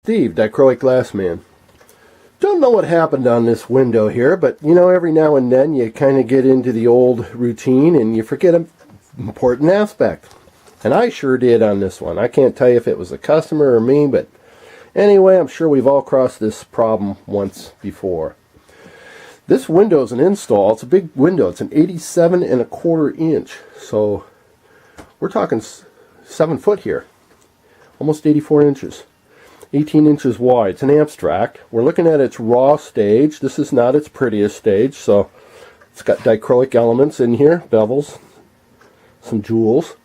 Steve, Dichroic Glass Man. Don't know what happened on this window here, but you know, every now and then you kind of get into the old routine and you forget an important aspect. And I sure did on this one. I can't tell you if it was a customer or me, but anyway, I'm sure we've all crossed this problem once before. This window is an install. It's a big window. It's an 87¼ inch. So we're talking 7 foot here. Almost 84 inches. 18 inches wide. It's an abstract. We're looking at its raw stage. This is not its prettiest stage, so it's got dichroic elements in here, bevels, some jewels.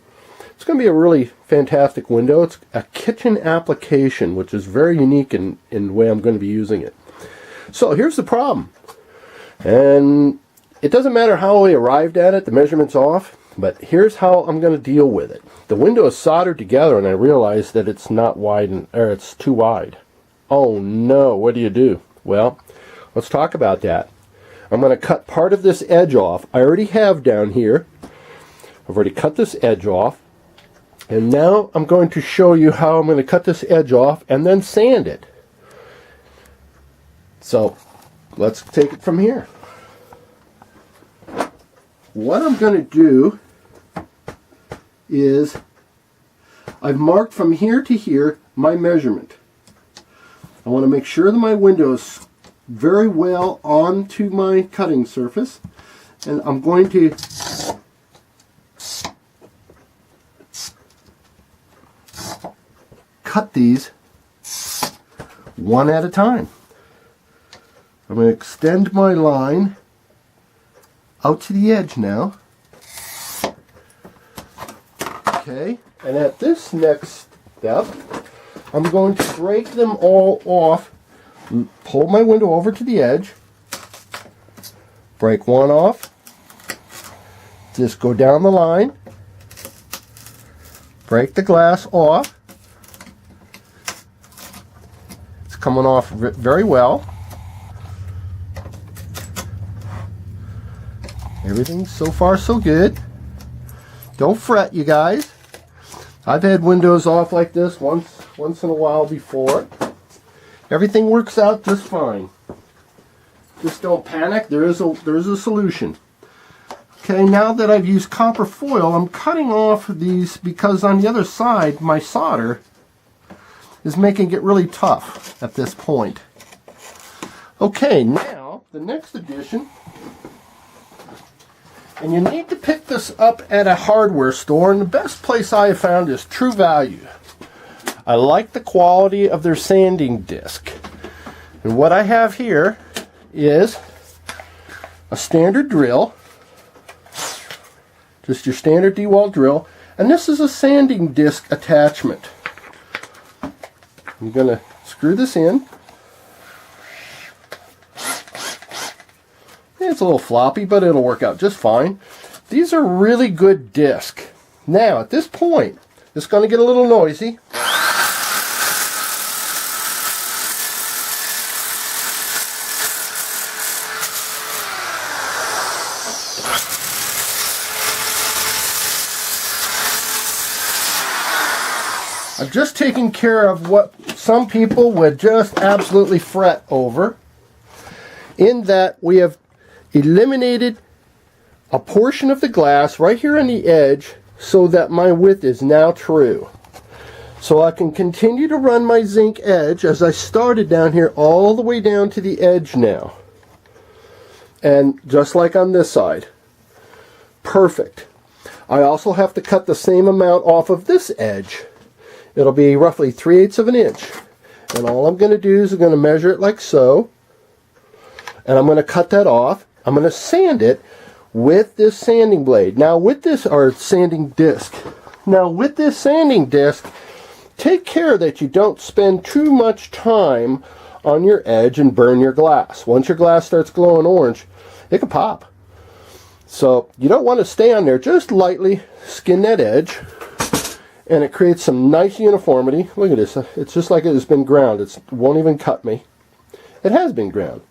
It's going to be a really fantastic window. It's a kitchen application, which is very unique in the way I'm going to be using it. So here's the problem. And it doesn't matter how we arrived at it, the measurement's off, but here's how I'm going to deal with it. The window is soldered together and I realize that it's not wide, or it's too wide. Oh no, what do? Well, let's talk about that. I'm going to cut part of this edge off. I already have down here. I've already cut this edge off. And now I'm going to show you how I'm going to cut this edge off and then sand it. So let's take it from here. What I'm going to do is I've marked from here to here my measurement. I want to make sure that my window is very well onto my cutting surface, and I'm going to cut these one at a time. I'm going to extend my line out to the edge now. Okay, and at this next step, I'm going to break them all off, pull my window over to the edge, break one off, just go down the line, break the glass off. It's coming off very well. Everything's so far so good. Don't fret, you guys. I've had windows off like this once in a while before. Everything works out just fine. Just don't panic. There is a solution. Okay, now that I've used copper foil, I'm cutting off these because on the other side my solder is making it really tough at this point. Okay, now the next addition. And you need to pick this up at a hardware store, and the best place I have found is True Value. I like the quality of their sanding disc. And what I have here is a standard drill, just your standard DeWalt drill, and this is a sanding disc attachment. I'm going to screw this in. It's a little floppy, but it'll work out just fine. These are really good discs. Now, at this point, it's going to get a little noisy. I've just taken care of what some people would just absolutely fret over, in that we have eliminated a portion of the glass right here on the edge so that my width is now true. So I can continue to run my zinc edge as I started down here all the way down to the edge now. And just like on this side. Perfect. I also have to cut the same amount off of this edge. It'll be roughly 3/8 of an inch. And all I'm going to do is I'm going to measure it like so. And I'm going to cut that off. I'm going to sand it with this sanding blade. Now with this, or sanding disc. Now with this sanding disc, take care that you don't spend too much time on your edge and burn your glass. Once your glass starts glowing orange, it can pop. So you don't want to stay on there. Just lightly skin that edge, and it creates some nice uniformity. Look at this. It's just like it has been ground. It won't even cut me. It has been ground.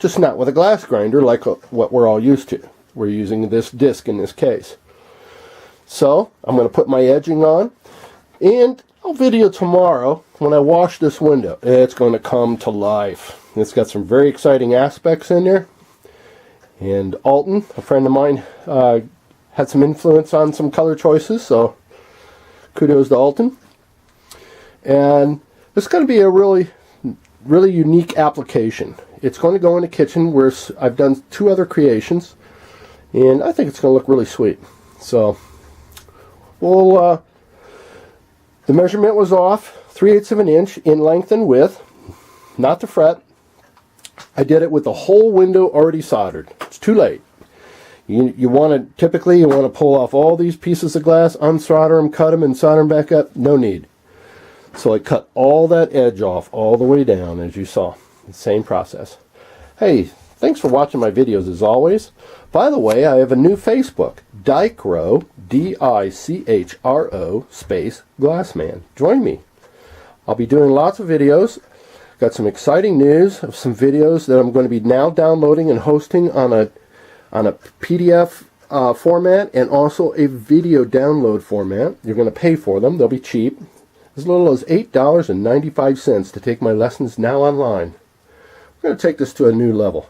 Just not with a glass grinder like what we're all used to. We're using this disc in this case. So I'm going to put my edging on, and I'll video tomorrow when I wash this window. It's going to come to life. It's got some very exciting aspects in there. And Alton, a friend of mine, had some influence on some color choices, so kudos to Alton. And it's going to be a really unique application. It's going to go in the kitchen where I've done 2 other creations, and I think it's going to look really sweet. So, we'll, the measurement was off, 3/8 of an inch in length and width, not the fret. I did it with the whole window already soldered. It's too late. You want to, typically you want to pull off all these pieces of glass, unsolder them, cut them, and solder them back up. No need. So I cut all that edge off all the way down, as you saw. The same process. Hey, thanks for watching my videos as always. By the way, I have a new Facebook, Dichro, D-I-C-H-R-O, space, Glassman. Join me. I'll be doing lots of videos. Got some exciting news of some videos that I'm going to be now downloading and hosting on a PDF format, and also a video download format. You're going to pay for them. They'll be cheap. As little as $8.95 to take my lessons now online. We're going to take this to a new level.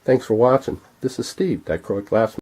Thanks for watching. This is Steve, Dichroic Glassman.